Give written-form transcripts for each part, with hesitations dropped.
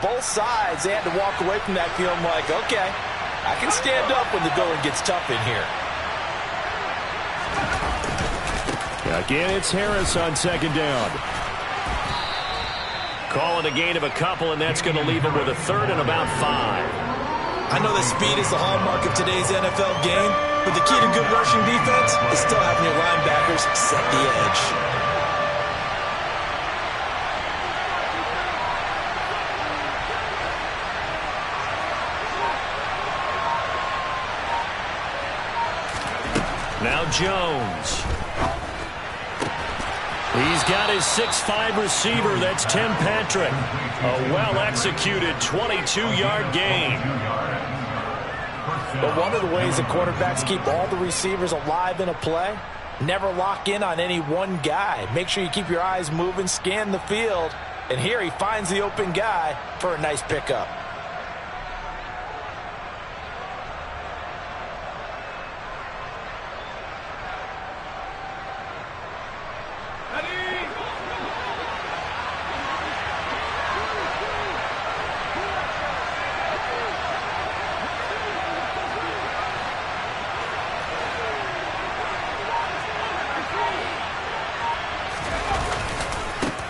Both sides, they had to walk away from that feeling like, okay, I can stand up when the going gets tough in here. Again, it's Harris on second down. Calling a gain of a couple, and that's going to leave him with a third and about 5. I know that speed is the hallmark of today's NFL game, but the key to good rushing defense is still having your linebackers set the edge. Now Jones. He's got his 6'5" receiver. That's Tim Patrick. A well-executed 22-yard gain. But one of the ways that quarterbacks keep all the receivers alive in a play, never lock in on any one guy. Make sure you keep your eyes moving, scan the field, and here he finds the open guy for a nice pickup.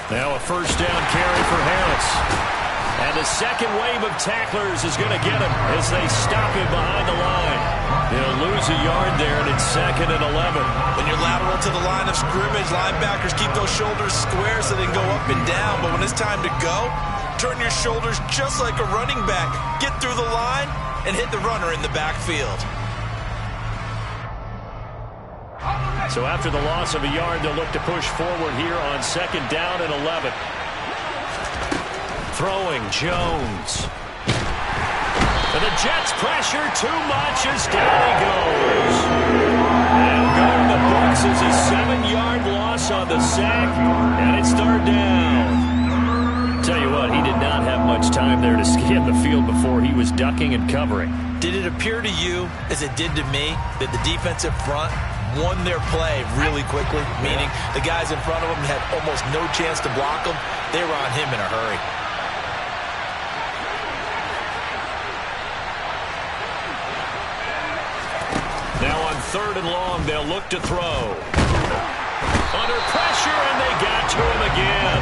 Now a first down carry for Harris. And the second wave of tacklers is going to get him as they stop him behind the line. They'll lose a yard there, and it's 2nd and 11. When you're lateral to the line of scrimmage, linebackers keep those shoulders square so they can go up and down. But when it's time to go, turn your shoulders just like a running back. Get through the line and hit the runner in the backfield. So after the loss of a yard, they'll look to push forward here on 2nd down and 11. Throwing Jones. And the Jets pressure too much as down he goes. And going the books is a 7-yard loss on the sack, and it's 3rd down. Tell you what, he did not have much time there to scan the field before he was ducking and covering. Did it appear to you, as it did to me, that the defensive front won their play really quickly, meaning the guys in front of them had almost no chance to block them? They were on him in a hurry. Now on 3rd and long, they'll look to throw. Under pressure, and they got to him again.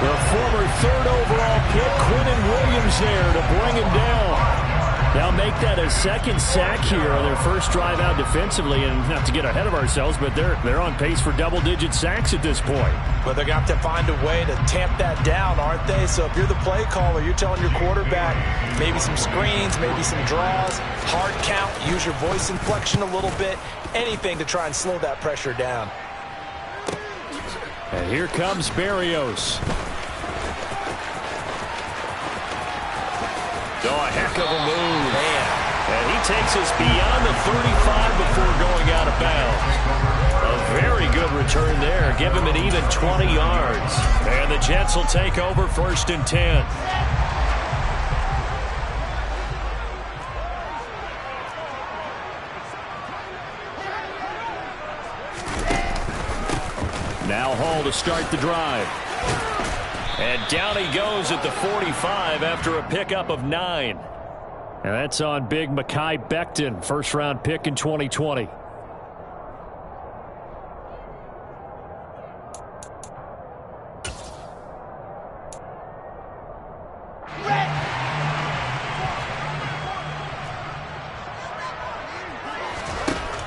The former 3rd overall pick, Quinnen Williams, there to bring him down. They'll make that a 2nd sack here on their first drive out defensively, and not to get ahead of ourselves, but they're on pace for double-digit sacks at this point. But they're going to have to find a way to tamp that down, aren't they? So if you're the play caller, you're telling your quarterback maybe some screens, maybe some draws, hard count, use your voice inflection a little bit, anything to try and slow that pressure down. And here comes Berrios. Oh, a heck of a move. Man. And he takes us beyond the 35 before going out of bounds. A very good return there. Give him an even 20 yards. And the Jets will take over 1st and 10. Now Hall to start the drive. And down he goes at the 45 after a pickup of 9. And that's on big Mekhi Becton, first-round pick in 2020.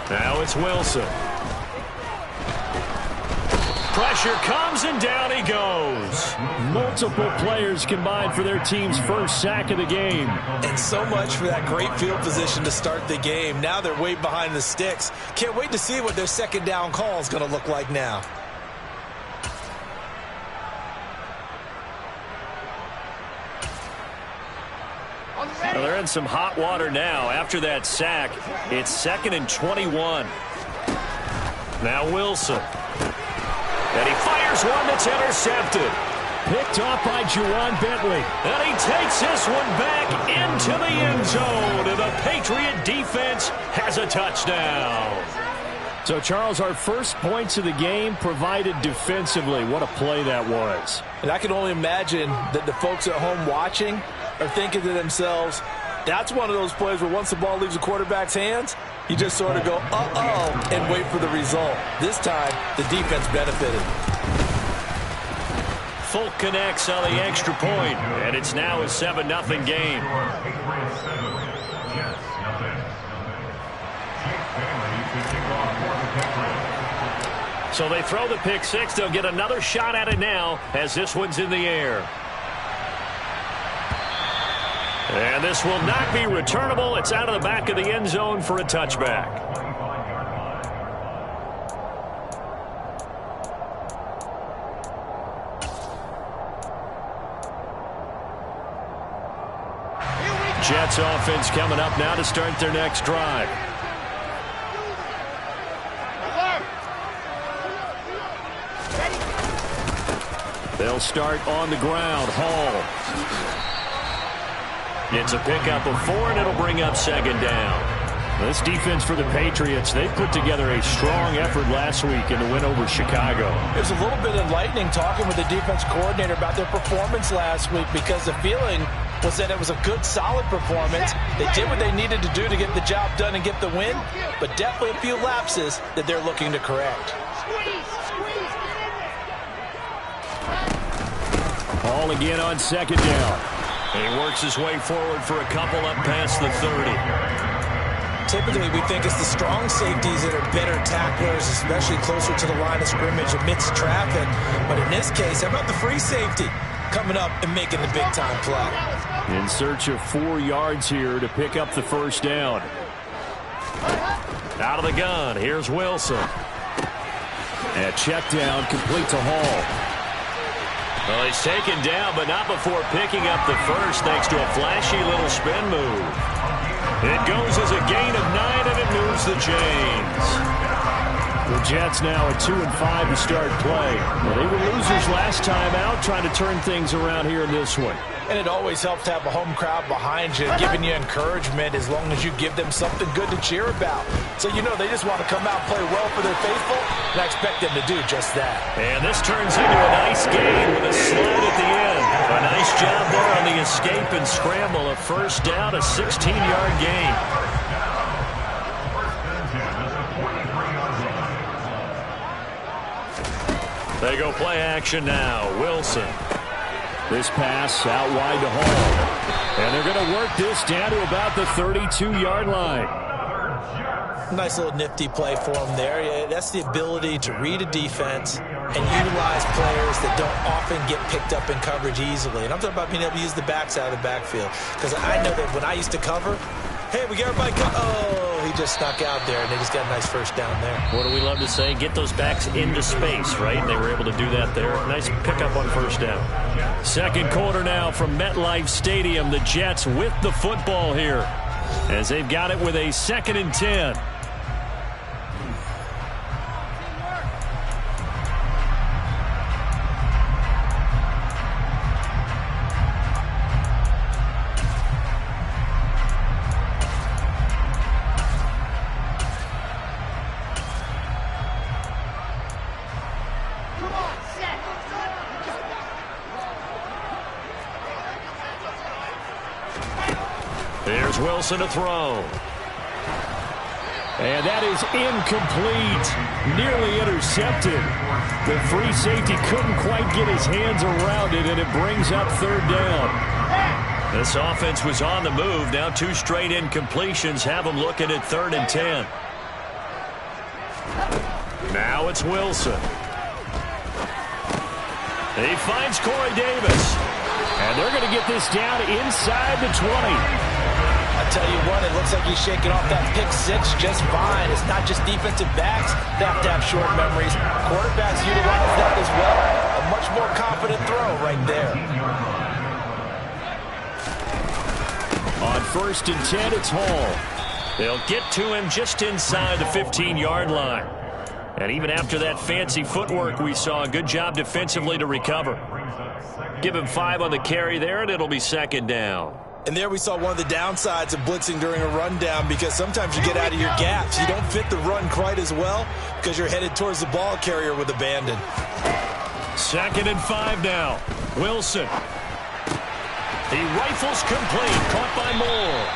Now it's Wilson. Pressure comes, and down he goes. Multiple players combined for their team's first sack of the game. And so much for that great field position to start the game. Now they're way behind the sticks. Can't wait to see what their 2nd down call is going to look like now. Well, they're in some hot water now. After that sack, it's 2nd and 21. Now Wilson. And he fires one that's intercepted. Picked off by Juwan Bentley. And he takes this one back into the end zone. And the Patriot defense has a touchdown. So, Charles, our first points of the game provided defensively. What a play that was. And I can only imagine that the folks at home watching are thinking to themselves, that's one of those plays where once the ball leaves the quarterback's hands, you just sort of go, uh-oh, and wait for the result. This time, the defense benefited. Folk connects on the extra point, and it's now a 7-0 game. So they throw the pick six. They'll get another shot at it now as this one's in the air. And this will not be returnable. It's out of the back of the end zone for a touchback. Jets offense coming up now to start their next drive. They'll start on the ground. Hall. It's a pickup of 4, and it'll bring up second down. This defense for the Patriots, they put together a strong effort last week in the win over Chicago. It was a little bit enlightening talking with the defense coordinator about their performance last week because the feeling was that it was a good, solid performance. They did what they needed to do to get the job done and get the win, but definitely a few lapses that they're looking to correct. Hall again on second down. He works his way forward for a couple up past the 30. Typically, we think it's the strong safeties that are better tacklers, especially closer to the line of scrimmage amidst traffic. But in this case, how about the free safety coming up and making the big-time play? In search of 4 yards here to pick up the first down. Out of the gun, here's Wilson. And check down, complete to Hall. Well, he's taken down, but not before picking up the first thanks to a flashy little spin move. It goes as a gain of 9, and it moves the chains. The Jets now at 2-5 to start play. Well, they were losers last time out, trying to turn things around here in this one. And it always helps to have a home crowd behind you, giving you encouragement as long as you give them something good to cheer about. So you know they just want to come out and play well for their faithful, and I expect them to do just that. And this turns into a nice game with a slide at the end. A nice job there on the escape and scramble. A first down, a 16-yard gain. They go play action now. Wilson. This pass out wide to Hall. And they're going to work this down to about the 32-yard line. Nice little nifty play for him there. Yeah, that's the ability to read a defense and utilize players that don't often get picked up in coverage easily. And I'm talking about being able to use the backs out of the backfield. Because I know that when I used to cover, hey, we got everybody oh, he just snuck out there, and they just got a nice first down there. What do we love to say? Get those backs into space, right? And they were able to do that there. Nice pickup on first down. Second quarter now from MetLife Stadium. The Jets with the football here as they've got it with a 2nd and 10. There's Wilson to throw. And that is incomplete. Nearly intercepted. The free safety couldn't quite get his hands around it, and it brings up 3rd down. This offense was on the move. Now 2 straight incompletions have them looking at 3rd and 10. Now it's Wilson. He finds Corey Davis. And they're going to get this down inside the 20. I tell you what, it looks like he's shaking off that pick six just fine. It's not just defensive backs that have to have short memories. Quarterbacks utilize that as well. A much more confident throw right there. On 1st and 10, it's Hall. They'll get to him just inside the 15-yard line. And even after that fancy footwork we saw, a good job defensively to recover. Give him 5 on the carry there, and it'll be 2nd down. And there we saw one of the downsides of blitzing during a rundown, because sometimes you get out of your gaps. You don't fit the run quite as well because you're headed towards the ball carrier with abandon. 2nd and 5 now. Wilson. He rifles complete. Caught by Moore.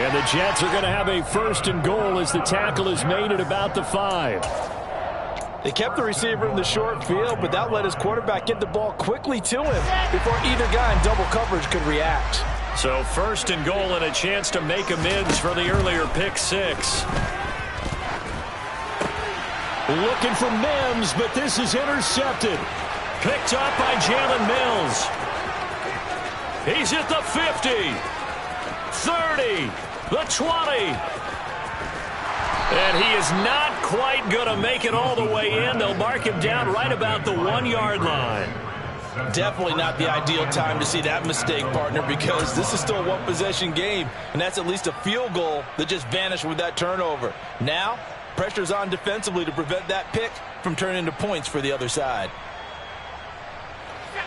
And the Jets are going to have a 1st and goal as the tackle is made at about the 5. They kept the receiver in the short field, but that let his quarterback get the ball quickly to him before either guy in double coverage could react. So 1st and goal and a chance to make amends for the earlier pick 6. Looking for Mims, but this is intercepted. Picked up by Jalen Mills. He's at the 50, 30, the 20. And he is not quite going to make it all the way in. They'll mark him down right about the 1-yard line. Definitely not the ideal time to see that mistake, partner, because this is still a one-possession game, and that's at least a field goal that just vanished with that turnover. Now, pressure's on defensively to prevent that pick from turning into points for the other side.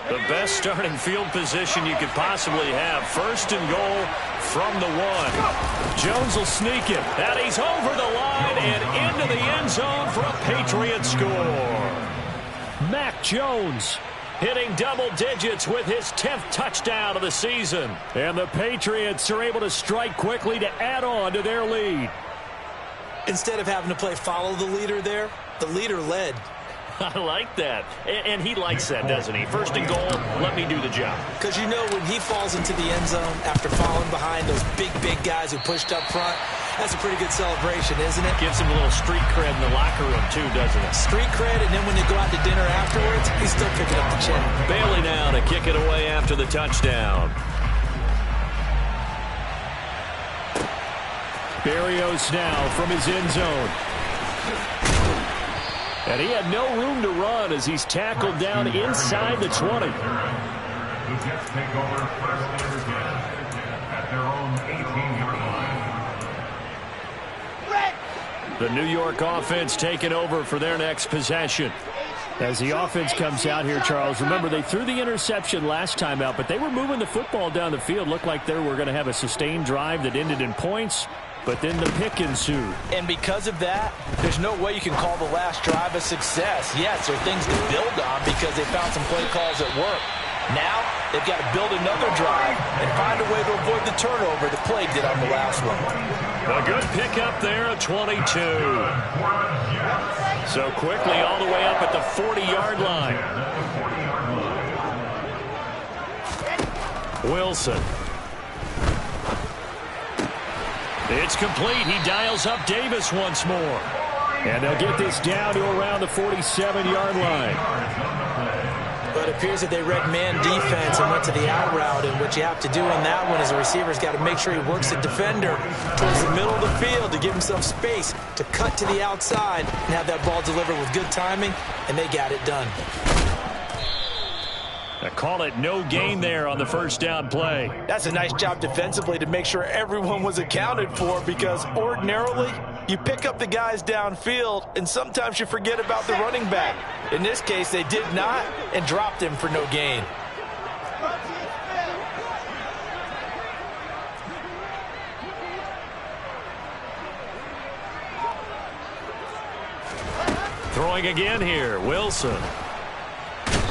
The best starting field position you could possibly have. 1st and goal from the 1. Jones will sneak it. And he's over the line and into the end zone for a Patriot score. Mac Jones hitting double digits with his 10th touchdown of the season. And the Patriots are able to strike quickly to add on to their lead. Instead of having to play follow the leader there, the leader led. I like that. And he likes that, doesn't he? 1st and goal, let me do the job. Because you know when he falls into the end zone after falling behind those big guys who pushed up front, that's a pretty good celebration, isn't it? Gives him a little street cred in the locker room, too, doesn't it? Street cred, and then when they go out to dinner afterwards, he's still picking up the check. Bailey now to kick it away after the touchdown. Berrios now from his end zone. And he had no room to run as he's tackled down inside the 20. The Jets take over first and 10 at their own 18-yard line. The New York offense taking over for their next possession. As the offense comes out here, Charles, remember they threw the interception last time out, but they were moving the football down the field. Looked like they were going to have a sustained drive that ended in points. But then the pick ensued. And because of that, there's no way you can call the last drive a success. Yes, there are things to build on because they found some play calls that work. Now, they've got to build another drive and find a way to avoid the turnover that plagued it on the last one. A good pick up there at 22. So quickly all the way up at the 40-yard line. Wilson. It's complete. He dials up Davis once more. And they'll get this down to around the 47-yard line. But it appears that they read man defense and went to the out route. And what you have to do on that one is the receiver's got to make sure he works the defender towards the middle of the field to give himself space to cut to the outside and have that ball delivered with good timing. And they got it done. I call it no gain there on the 1st down play. That's a nice job defensively to make sure everyone was accounted for, because ordinarily you pick up the guys downfield and sometimes you forget about the running back. In this case, they did not and dropped him for no gain. Throwing again here, Wilson.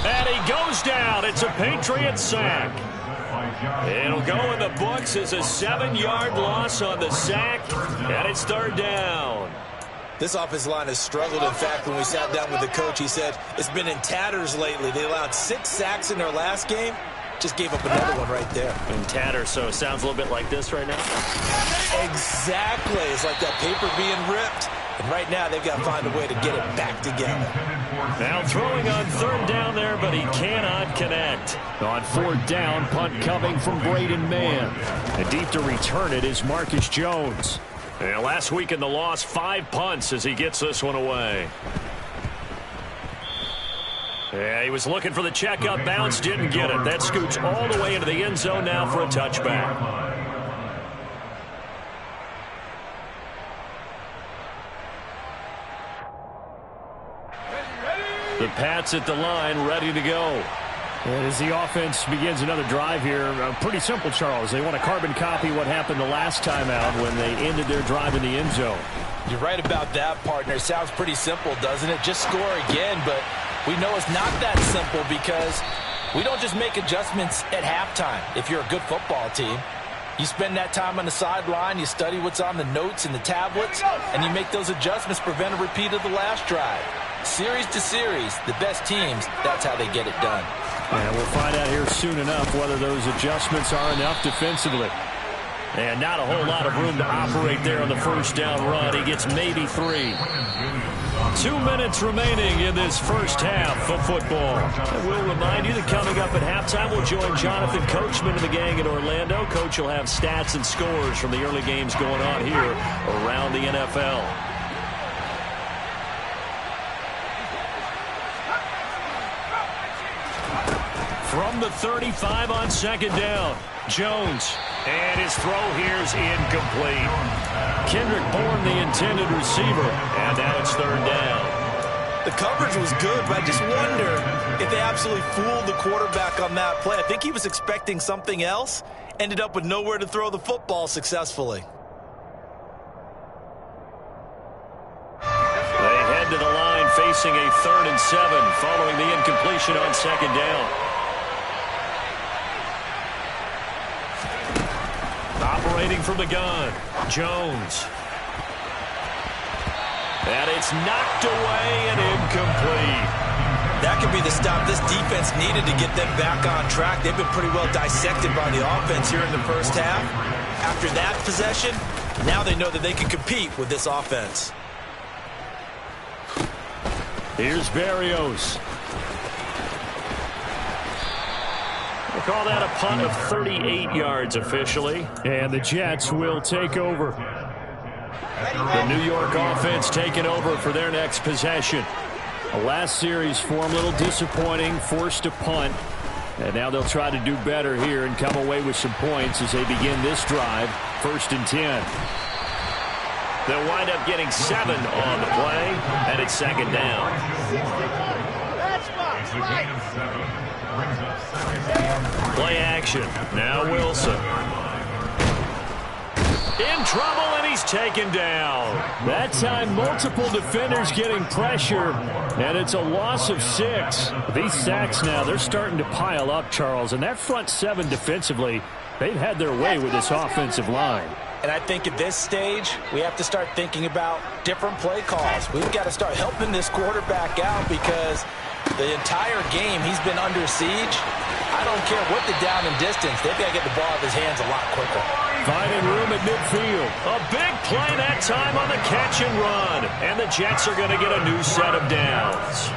And he goes down. It's a Patriot sack. It'll go in the books as a 7-yard loss on the sack, and it's 3rd down. This offensive line has struggled. In fact, when we sat down with the coach, he said it's been in tatters lately. They allowed 6 sacks in their last game. Just gave up another one right there. In tatters, so it sounds a little bit like this right now. Exactly. It's like that paper being ripped. And right now, they've got to find a way to get it back together. Now throwing on 3rd down there, but he cannot connect. On 4th down, punt coming from Braden Mann. And deep to return it is Marcus Jones. And last week in the loss, 5 punts as he gets this one away. Yeah, he was looking for the checkup bounce, didn't get it. That scoots all the way into the end zone now for a touchback. The Pats at the line, ready to go. And as the offense begins another drive here, pretty simple, Charles. They want to carbon copy what happened the last time out when they ended their drive in the end zone. You're right about that, partner. Sounds pretty simple, doesn't it? Just score again, but we know it's not that simple because we don't just make adjustments at halftime if you're a good football team. You spend that time on the sideline, you study what's on the notes and the tablets, and you make those adjustments, prevent a repeat of the last drive. Series to series, the best teams, that's how they get it done. And we'll find out here soon enough whether those adjustments are enough defensively. And not a whole lot of room to operate there on the first down run. He gets maybe 3. 2 minutes remaining in this first half of football. And we'll remind you that coming up at halftime, we'll join Jonathan Coachman and the gang in Orlando. Coach will have stats and scores from the early games going on here around the NFL. From the 35 on second down, Jones. And his throw here's incomplete. Kendrick Bourne, the intended receiver. And now it's third down. The coverage was good, but I just wonder if they absolutely fooled the quarterback on that play. I think he was expecting something else. Ended up with nowhere to throw the football successfully. They head to the line facing a 3rd and 7 following the incompletion on second down. Operating from the gun, Jones. And it's knocked away and incomplete. That could be the stop this defense needed to get them back on track. They've been pretty well dissected by the offense here in the first half. After that possession, now they know that they can compete with this offense. Here's Berrios. We'll call that a punt of 38 yards officially. And the Jets will take over. The New York offense taking over for their next possession. The last series for them, a little disappointing, forced a punt. And now they'll try to do better here and come away with some points as they begin this drive, 1st and 10. They'll wind up getting 7 on the play, and it's second down. Play action. Now Wilson. In trouble, and he's taken down. That time, multiple defenders getting pressure, and it's a loss of 6. These sacks now, they're starting to pile up, Charles, and that front 7 defensively, they've had their way with this offensive line. And I think at this stage, we have to start thinking about different play calls. We've got to start helping this quarterback out because the entire game he's been under siege. I don't care what the down and distance. They've got to get the ball out of his hands a lot quicker. Finding room at midfield. A big play that time on the catch and run. And the Jets are going to get a new set of downs.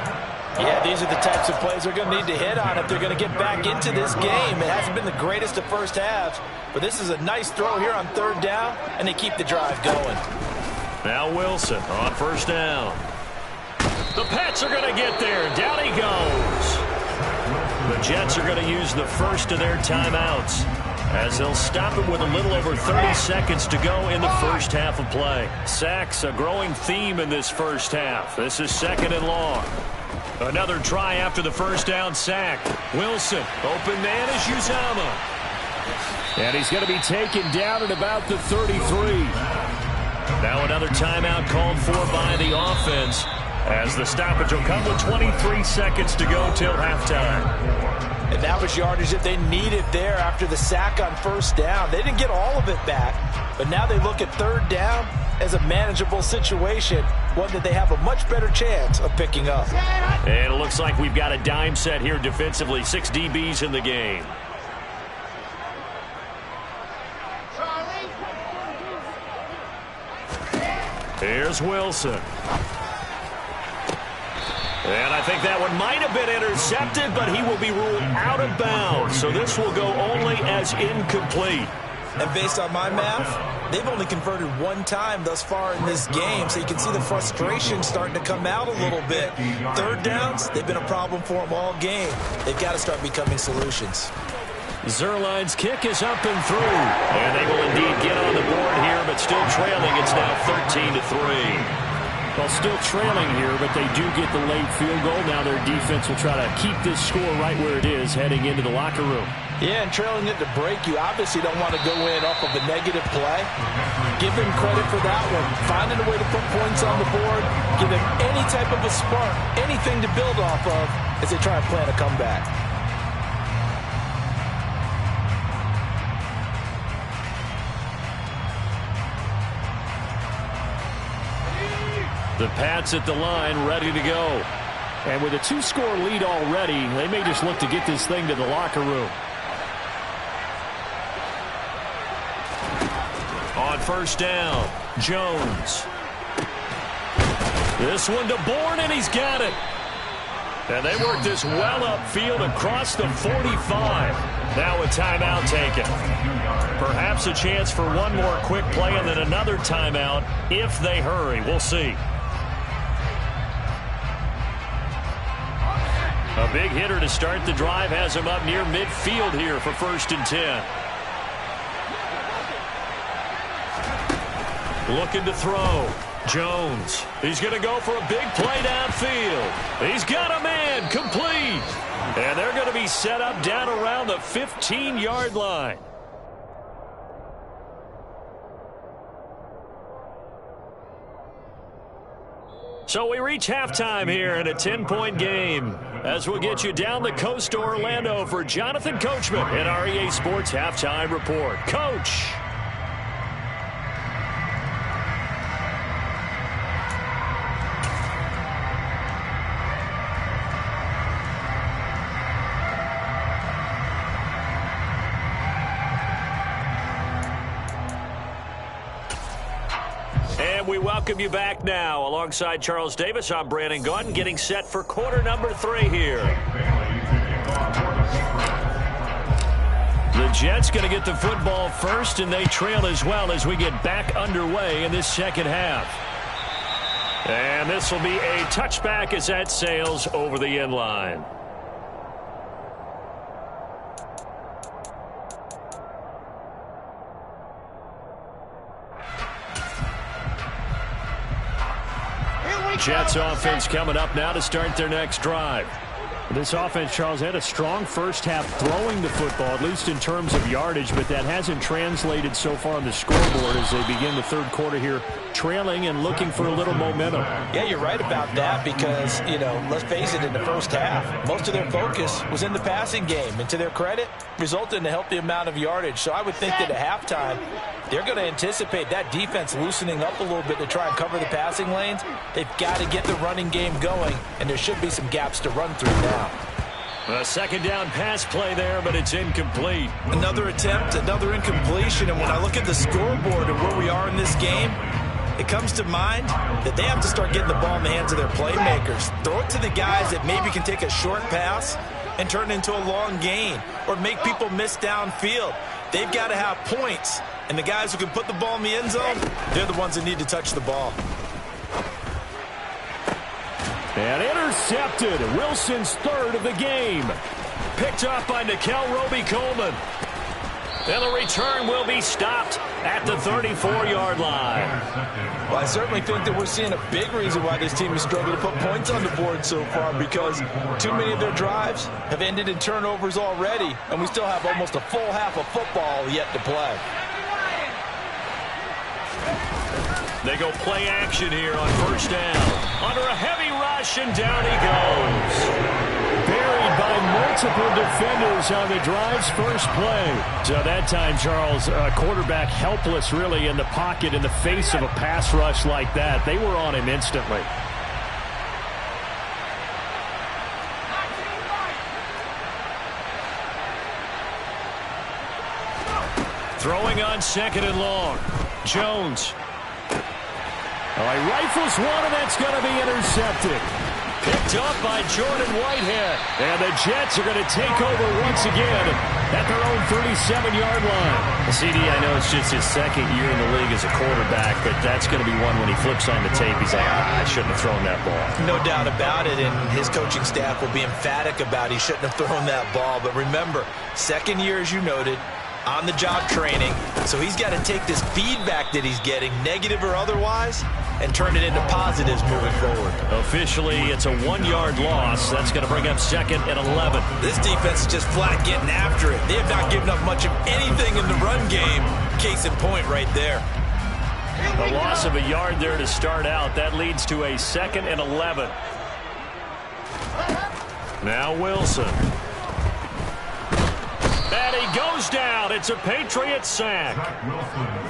Yeah, these are the types of plays they're going to need to hit on if they're going to get back into this game. It hasn't been the greatest of first halves, but this is a nice throw here on 3rd down, and they keep the drive going. Now Wilson on 1st down. The Pats are going to get there. Down he goes. The Jets are going to use the first of their timeouts as they'll stop it with a little over 30 seconds to go in the first half of play. Sacks, a growing theme in this first half. This is 2nd and long. Another try after the first down sack. Wilson, open man is Uzomah. And he's going to be taken down at about the 33. Now another timeout called for by the offense as the stoppage will come with 23 seconds to go till halftime. And that was yardage that they needed there after the sack on 1st down. They didn't get all of it back, but now they look at 3rd down as a manageable situation, one that they have a much better chance of picking up. And it looks like we've got a dime set here defensively. 6 DBs in the game. Here's Wilson. And I think that one might have been intercepted, but he will be ruled out of bounds. So this will go only as incomplete. And based on my math, they've only converted 1 time thus far in this game, so you can see the frustration starting to come out a little bit. 3rd downs, they've been a problem for them all game. They've got to start becoming solutions. Zuerlein's kick is up and through. And they will indeed get on the board here, but still trailing. It's now 13-3. Well, still trailing here, but they do get the late field goal. Now their defense will try to keep this score right where it is heading into the locker room. Yeah, and trailing it to break, you obviously don't want to go in off of a negative play. Give them credit for that one. Finding a way to put points on the board. Give them any type of a spark, anything to build off of as they try and plan a comeback. The Pats at the line, ready to go. And with a 2-score lead already, they may just look to get this thing to the locker room. On first down, Jones. This one to Bourne, and he's got it. And they work this well upfield across the 45. Now a timeout taken. Perhaps a chance for one more quick play and then another timeout if they hurry. We'll see. A big hitter to start the drive has him up near midfield here for 1st and 10. Looking to throw. Jones. He's going to go for a big play downfield. He's got a man. Complete. And they're going to be set up down around the 15-yard line. So we reach halftime here in a 10-point game as we'll get you down the coast to Orlando for Jonathan Coachman in our EA Sports Halftime Report. Coach. We welcome you back now. Alongside Charles Davis, I'm Brandon Gaudin, getting set for quarter number 3 here. The Jets going to get the football first, and they trail as well as we get back underway in this second half. And this will be a touchback as that sails over the end line. Jets offense coming up now to start their next drive. This offense, Charles, had a strong first half throwing the football, at least in terms of yardage, but that hasn't translated so far on the scoreboard as they begin the third quarter here, trailing and looking for a little momentum. Yeah, you're right about that because, you know, let's face it, in the first half, most of their focus was in the passing game, and to their credit, resulted in a healthy amount of yardage. So I would think that at halftime, they're going to anticipate that defense loosening up a little bit to try and cover the passing lanes. They've got to get the running game going, and there should be some gaps to run through now. A second down pass play there, but it's incomplete. Another attempt, another incompletion, and when I look at the scoreboard and where we are in this game, it comes to mind that they have to start getting the ball in the hands of their playmakers. Throw it to the guys that maybe can take a short pass and turn it into a long gain or make people miss downfield. They've got to have points, and the guys who can put the ball in the end zone, they're the ones that need to touch the ball. And intercepted. Wilson's third of the game. Picked up by Nickel Roby-Coleman. And the return will be stopped at the 34-yard line. Well, I certainly think that we're seeing a big reason why this team has struggled to put points on the board so far, because too many of their drives have ended in turnovers already, and we still have almost a full half of football yet to play. They go play action here on first down. Under a heavy rush, and down he goes. Buried by multiple defenders on the drive's first play. So that time, Charles, quarterback helpless really in the pocket in the face of a pass rush like that. They were on him instantly. Throwing on second and long. Jones. All right, rifles one, and that's going to be intercepted. Picked up by Jordan Whitehead. And the Jets are going to take over once again at their own 37-yard line. CD, I know it's just his second year in the league as a quarterback, but that's going to be one when he flips on the tape. He's like, I shouldn't have thrown that ball. No doubt about it, and his coaching staff will be emphatic about he shouldn't have thrown that ball. But remember, second year, as you noted, on-the-job training. So he's got to take this feedback that he's getting, negative or otherwise, and turn it into positives moving forward. Officially, it's a 1-yard loss. That's going to bring up 2nd and 11. This defense is just flat getting after it. They have not given up much of anything in the run game. Case in point right there. A loss of a yard there to start out. That leads to a 2nd and 11. Now Wilson. And he goes down. It's a Patriot sack.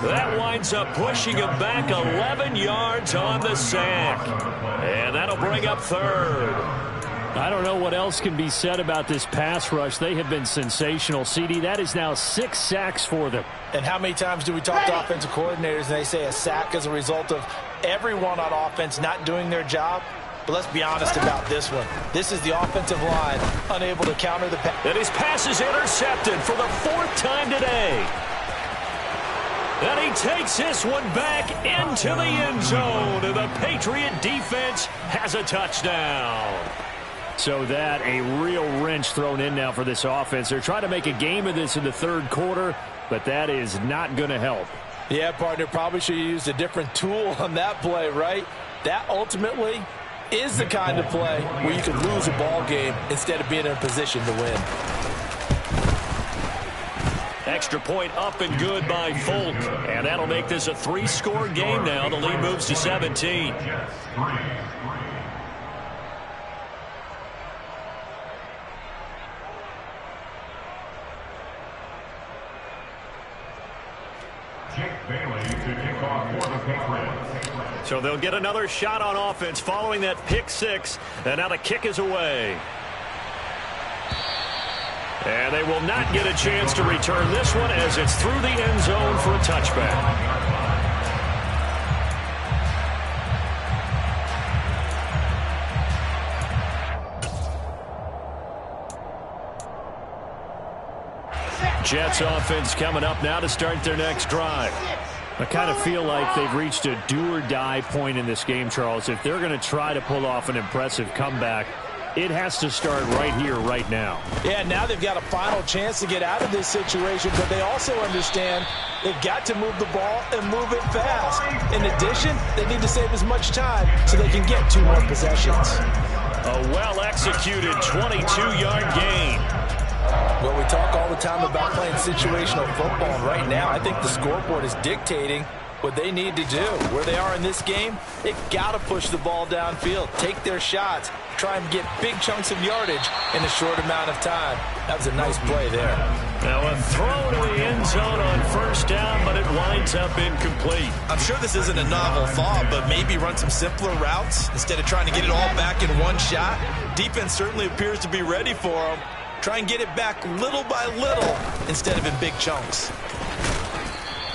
That winds up pushing him back 11 yards on the sack. And that'll bring up 3rd. I don't know what else can be said about this pass rush. They have been sensational, CD. That is now 6 sacks for them. And how many times do we talk to offensive coordinators and they say a sack as a result of everyone on offense not doing their job? But let's be honest about this one. This is the offensive line unable to counter the pass. And his pass is intercepted for the 4th time today. And he takes this one back into the end zone. And the Patriot defense has a touchdown. So that a real wrench thrown in now for this offense. They're trying to make a game of this in the 3rd quarter, but that is not going to help. Yeah, partner, probably should have used a different tool on that play, right? That ultimately is the kind of play where you can lose a ball game instead of being in a position to win. Extra point up and good by Folk. And that'll make this a 3-score game now. The lead moves to 17. So they'll get another shot on offense following that pick 6. And now the kick is away. And they will not get a chance to return this one as it's through the end zone for a touchback. Jets offense coming up now to start their next drive. I kind of feel like they've reached a do-or-die point in this game, Charles. If they're going to try to pull off an impressive comeback, it has to start right here, right now. Yeah, now they've got a final chance to get out of this situation, but they also understand they've got to move the ball and move it fast. In addition, they need to save as much time so they can get 2 more possessions. A well-executed 22-yard gain. Well, we talk all the time about playing situational football, and right now I think the scoreboard is dictating what they need to do. Where they are in this game, they've got to push the ball downfield, take their shots, try and get big chunks of yardage in a short amount of time. That was a nice play there. Now a throw to the end zone on 1st down, but it winds up incomplete. I'm sure this isn't a novel thought, but maybe run some simpler routes instead of trying to get it all back in one shot. Defense certainly appears to be ready for them. Try and get it back little by little instead of in big chunks.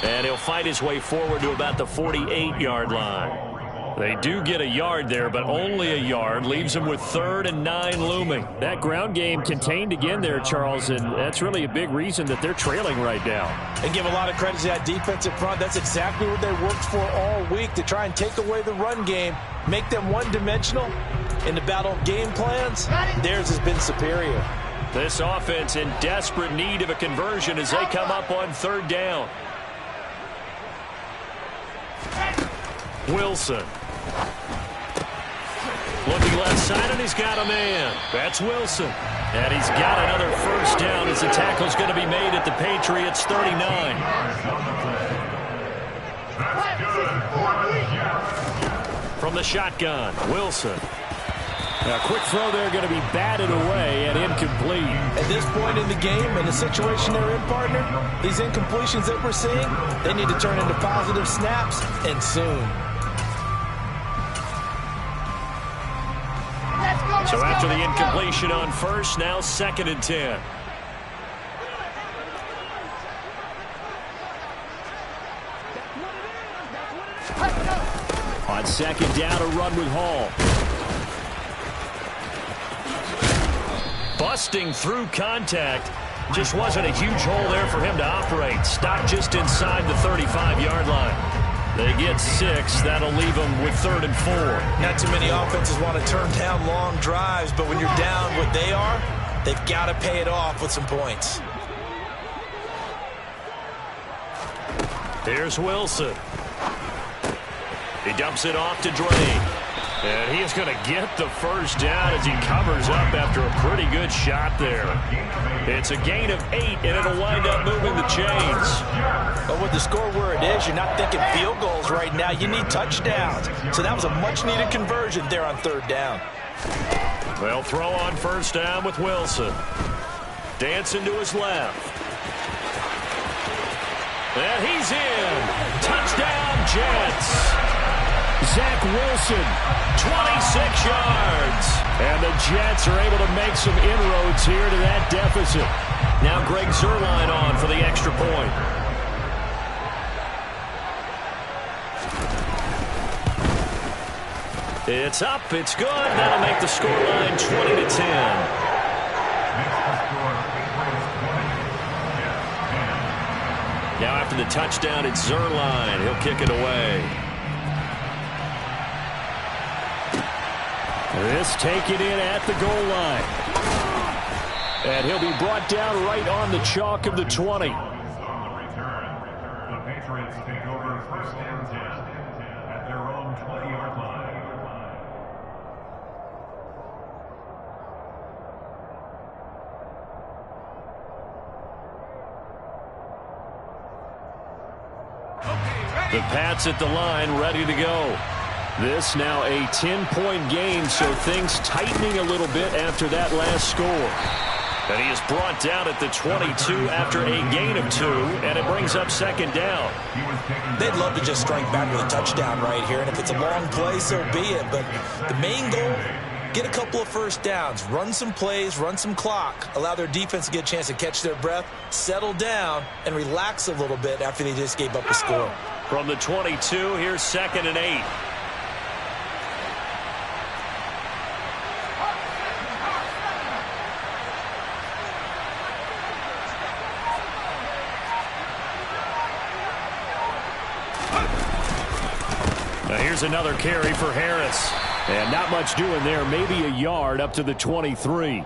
And he'll fight his way forward to about the 48-yard line. They do get a yard there, but only a yard. Leaves them with 3rd and 9 looming. That ground game contained again there, Charles, and that's really a big reason that they're trailing right now. And give a lot of credit to that defensive front. That's exactly what they worked for all week, to try and take away the run game, make them one-dimensional. In the battle of game plans, theirs has been superior. This offense in desperate need of a conversion as they come up on 3rd down. Wilson. Looking left side, and he's got a man. That's Wilson. And he's got another 1st down as the tackle's going to be made at the Patriots' 39. From the shotgun, Wilson. A quick throw there going to be batted away and incomplete. At this point in the game, in the situation they're in, partner, these incompletions that we're seeing, they need to turn into positive snaps, and soon. So after the incompletion on 1st, now 2nd and 10. On 2nd down, a run with Hall. Busting through contact. Just wasn't a huge hole there for him to operate. Stopped just inside the 35-yard line. They get 6. That'll leave them with 3rd and 4. Not too many offenses want to turn down long drives, but when you're down what they are, they've got to pay it off with some points. Here's Wilson. He dumps it off to Drake. And he is going to get the first down as he covers up after a pretty good shot there. It's a gain of 8, and it'll wind up moving the chains. But with the score where it is, you're not thinking field goals right now. You need touchdowns. So that was a much-needed conversion there on 3rd down. They'll throw on 1st down with Wilson. Dancing to his left. And he's in. Touchdown, Jets. Zach Wilson, 26 yards. And the Jets are able to make some inroads here to that deficit. Now Greg Zuerlein on for the extra point. It's up, it's good. That'll make the scoreline 20-10. Now after the touchdown, it's Zuerlein. He'll kick it away. This taken in at the goal line. And he'll be brought down right on the chalk of the 20. On the return, the Patriots take over 1st and 10 at their own 20-yard line. The Pats at the line, ready to go. This now a 10-point game, so things tightening a little bit after that last score. And he is brought down at the 22 after a gain of 2, and it brings up 2nd down. They'd love to just strike back with a touchdown right here, and if it's a long play, so be it. But the main goal, get a couple of 1st downs, run some plays, run some clock, allow their defense to get a chance to catch their breath, settle down, and relax a little bit after they just gave up a score. From the 22, here's 2nd and 8. Now here's another carry for Harris. And not much doing there, maybe a yard up to the 23.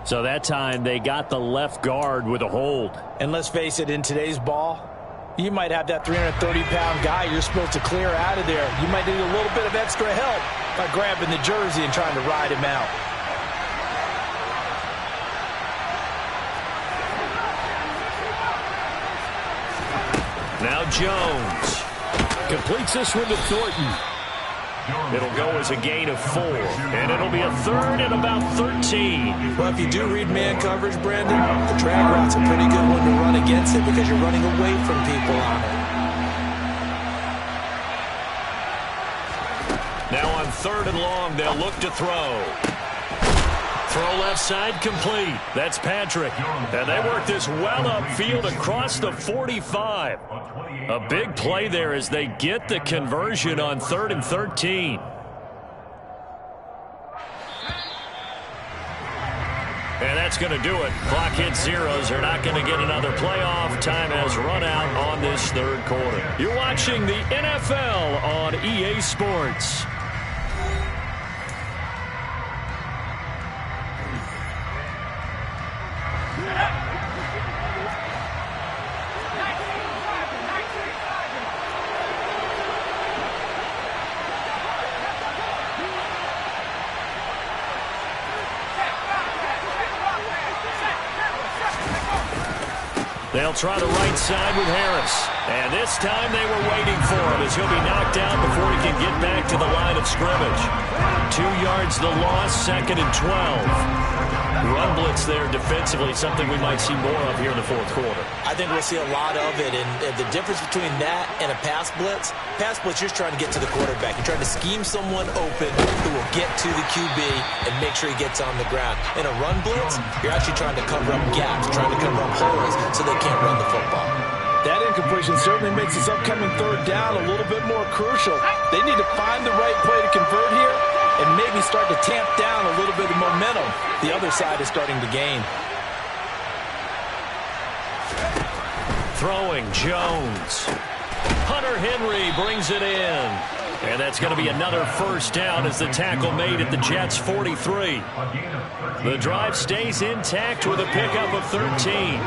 So that time they got the left guard with a hold. And let's face it, in today's ball, you might have that 330-pound guy you're supposed to clear out of there. You might need a little bit of extra help by grabbing the jersey and trying to ride him out. Now Jones completes this one to Thornton. It'll go as a gain of 4, and it'll be a 3rd and about 13. Well, if you do read man coverage, Brandon, the drag route's a pretty good one to run against it because you're running away from people on it. Now on 3rd and long, they'll look to throw. Throw left side complete. That's Patrick. And they work this well upfield across the 45. A big play there as they get the conversion on 3rd and 13. And that's going to do it. Clock hits zeros. They're not going to get another playoff. Time has run out on this 3rd quarter. You're watching the NFL on EA Sports. They'll try the right side with Harris. And this time they were waiting for him as he'll be knocked down before he can get back to the line of scrimmage. 2 yards the loss, 2nd and 12. Run blitz there defensively, something we might see more of here in the 4th quarter. I think we'll see a lot of it, and the difference between that and a pass blitz, you're trying to get to the quarterback. You're trying to scheme someone open who will get to the QB and make sure he gets on the ground. In a run blitz, you're actually trying to cover up gaps, trying to cover up holes so they can't run the football. That incompletion certainly makes this upcoming 3rd down a little bit more crucial. They need to find the right play to convert here and maybe start to tamp down a little bit of momentum the other side is starting to gain. Throwing Jones. Hunter Henry brings it in. And that's going to be another first down as the tackle made at the Jets' 43. The drive stays intact with a pickup of 13.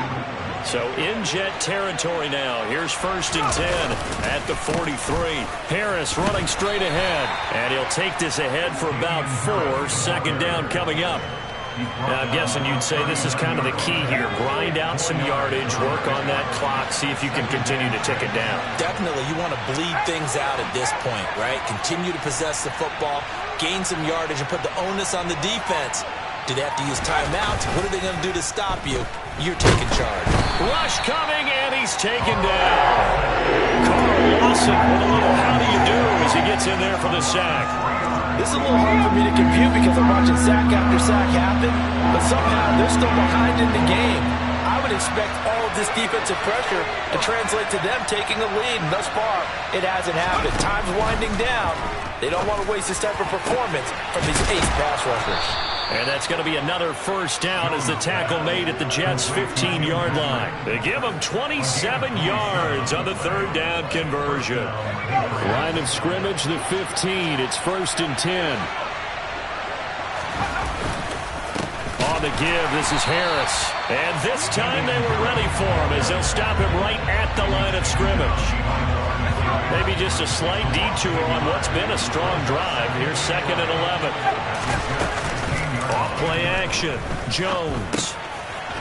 So in Jet territory now. Here's 1st and 10 at the 43. Harris running straight ahead. And he'll take this ahead for about 4. Second down coming up. Now, I'm guessing you'd say this is kind of the key here. Grind out some yardage, work on that clock, see if you can continue to tick it down. Definitely, you want to bleed things out at this point, right? Continue to possess the football, gain some yardage, and put the onus on the defense. Do they have to use timeouts? What are they going to do to stop you? You're taking charge. Rush coming, and he's taken down. Carl Lawson with a little how do you do as he gets in there for the sack. This is a little hard for me to compute because I'm watching sack after sack happen, but somehow they're still behind in the game. I would expect all of this defensive pressure to translate to them taking a lead, and thus far, it hasn't happened. Time's winding down. They don't want to waste this type of performance from these ace pass rushers. And that's going to be another first down as the tackle made at the Jets' 15-yard line. They give them 27 yards on the third down conversion. Line of scrimmage, the 15. It's 1st and 10. On the give, this is Harris. And this time they were ready for him as they'll stop him right at the line of scrimmage. Maybe just a slight detour on what's been a strong drive. Here's 2nd and 11. Off play action. Jones.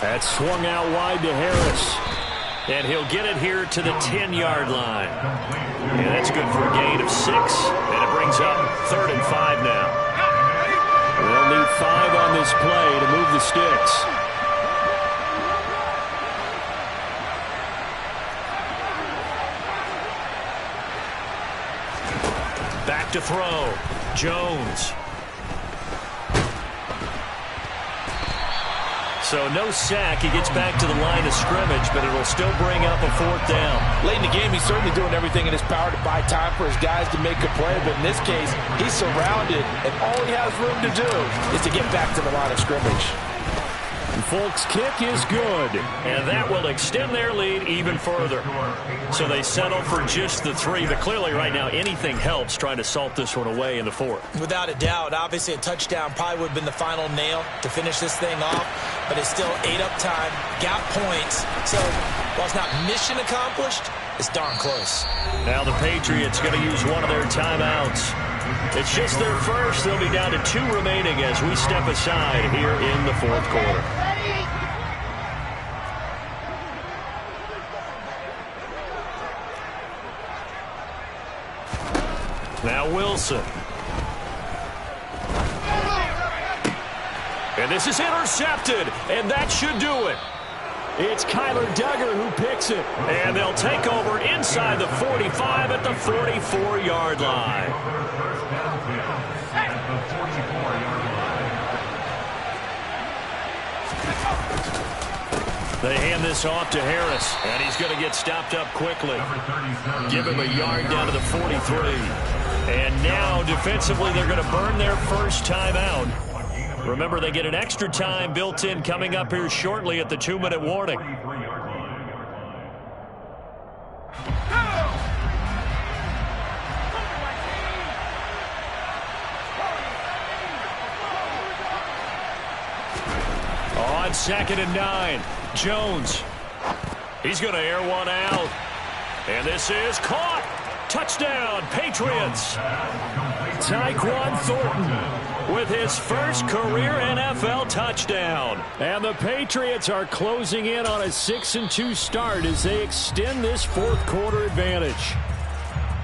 That's swung out wide to Harris. And he'll get it here to the 10-yard line. And that's good for a gain of 6. And it brings up 3rd and 5 now. They'll need 5 on this play to move the sticks. Back to throw. Jones. So no sack. He gets back to the line of scrimmage, but it'll still bring up a 4th down. Late in the game, he's certainly doing everything in his power to buy time for his guys to make a play, but in this case, he's surrounded, and all he has room to do is to get back to the line of scrimmage. And Folk's kick is good. And that will extend their lead even further. So they settle for just the 3, but clearly right now anything helps trying to salt this one away in the 4th. Without a doubt, obviously a touchdown probably would have been the final nail to finish this thing off, but it's still ate up time, got points. So while it's not mission accomplished, it's darn close. Now the Patriots going to use one of their timeouts. It's just their first. They'll be down to 2 remaining as we step aside here in the 4th quarter. Now Wilson. And this is intercepted, and that should do it. It's Kyler Duggar who picks it. And they'll take over inside the 45 at the 44-yard line. They hand this off to Harris, and he's going to get stopped up quickly. Give him a yard down to the 43. And now, defensively, they're going to burn their first timeout. Remember, they get an extra time built in coming up here shortly at the 2-minute warning. On 2nd and 9, Jones. He's going to air one out. And this is caught. Touchdown, Patriots. Tyquan Thornton with his first career NFL touchdown. And the Patriots are closing in on a 6-2 start as they extend this 4th quarter advantage.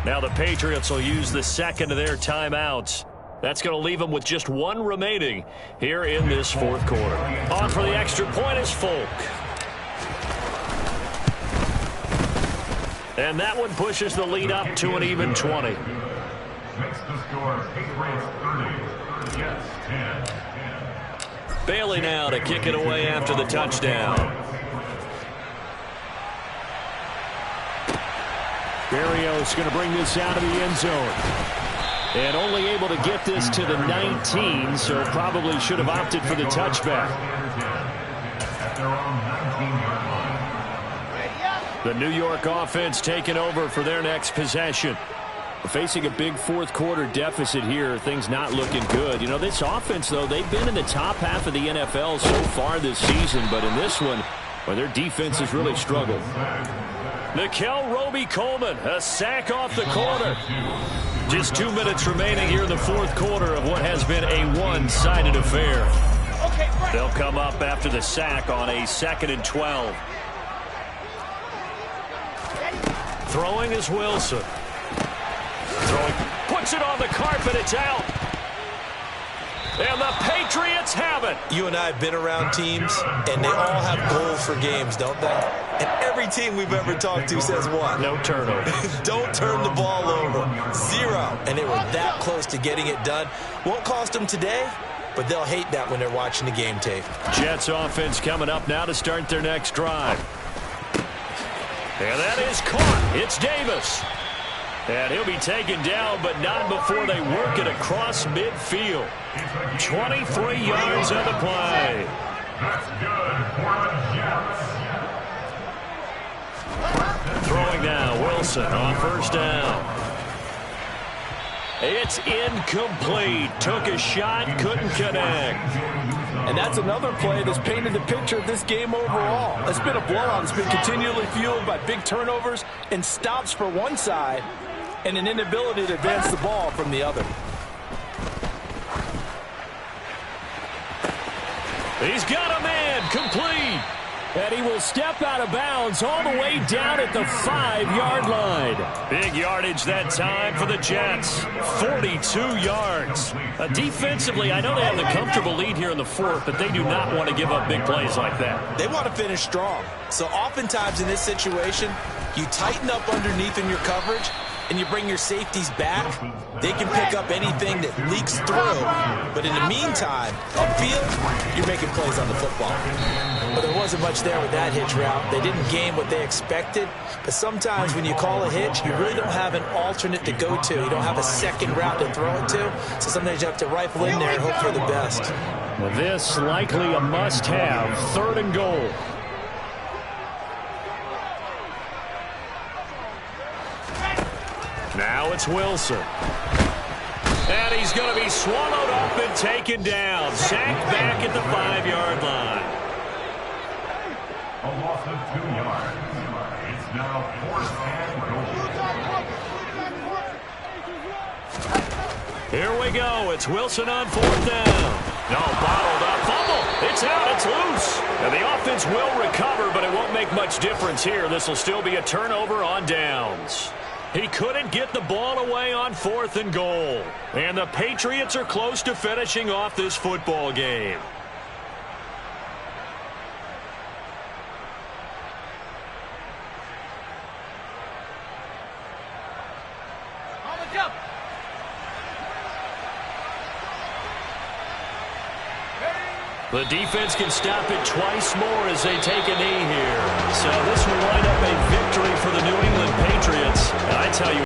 Now the Patriots will use the 2nd of their timeouts. That's going to leave them with just 1 remaining here in this 4th quarter. On for the extra point is Folk. And that one pushes the lead up to an even 20. Makes the score Patriots 30, Jets 10. Bailey now to kick it away after the touchdown. Berrios going to bring this out of the end zone. And only able to get this to the 19, so probably should have opted for the touchback. At their own 19-yard line. The New York offense taking over for their next possession. Facing a big fourth-quarter deficit here, things not looking good. You know, this offense, though, they've been in the top half of the NFL so far this season, but in this one, well, their defense has really struggled. Nickell Robey-Coleman, a sack off the corner. Just 2 minutes remaining here in the fourth quarter of what has been a one-sided affair. They'll come up after the sack on a 2nd and 12. Throwing is Wilson. Throwing, puts it on the carpet, it's out. And the Patriots have it. You and I have been around teams, and they all have goals for games, don't they? And every team we've ever talked to says what? No turnover. Don't turn the ball over. 0. And they were that close to getting it done. Won't cost them today, but they'll hate that when they're watching the game tape. Jets offense coming up now to start their next drive. And that is caught. It's Davis. And he'll be taken down, but not before they work it across midfield. 23 yards on the play. That's good for the Jets. Throwing now, Wilson on first down. It's incomplete. Took a shot, couldn't connect. And that's another play that's painted the picture of this game overall. It's been a blowout. It's been continually fueled by big turnovers and stops for one side and an inability to advance the ball from the other. He's got a man, complete. And he will step out of bounds all the way down at the 5-yard line. Big yardage that time for the Jets. 42 yards. Defensively, I know they have the comfortable lead here in the fourth, but they do not want to give up big plays like that. They want to finish strong. So oftentimes in this situation, you tighten up underneath in your coverage, and you bring your safeties back. They can pick up anything that leaks through. But in the meantime, upfield, you're making plays on the football. But there wasn't much there with that hitch route. They didn't gain what they expected. But sometimes when you call a hitch, you really don't have an alternate to go to. You don't have a second route to throw it to. So sometimes you have to rifle in there and hope for the best. Well, this likely a must-have. 3rd and goal. Now it's Wilson. And he's going to be swallowed up and taken down. Sacked back at the 5-yard line. A loss of 2 yards. It's now 4th and goal. Here we go. It's Wilson on 4th down. No, bottled up. Fumble. It's out. It's loose. And the offense will recover, but it won't make much difference here. This will still be a turnover on downs. He couldn't get the ball away on 4th and goal. And the Patriots are close to finishing off this football game. The defense can stop it twice more as they take a knee here. So this will wind up a victory for the New England Patriots. And I tell you,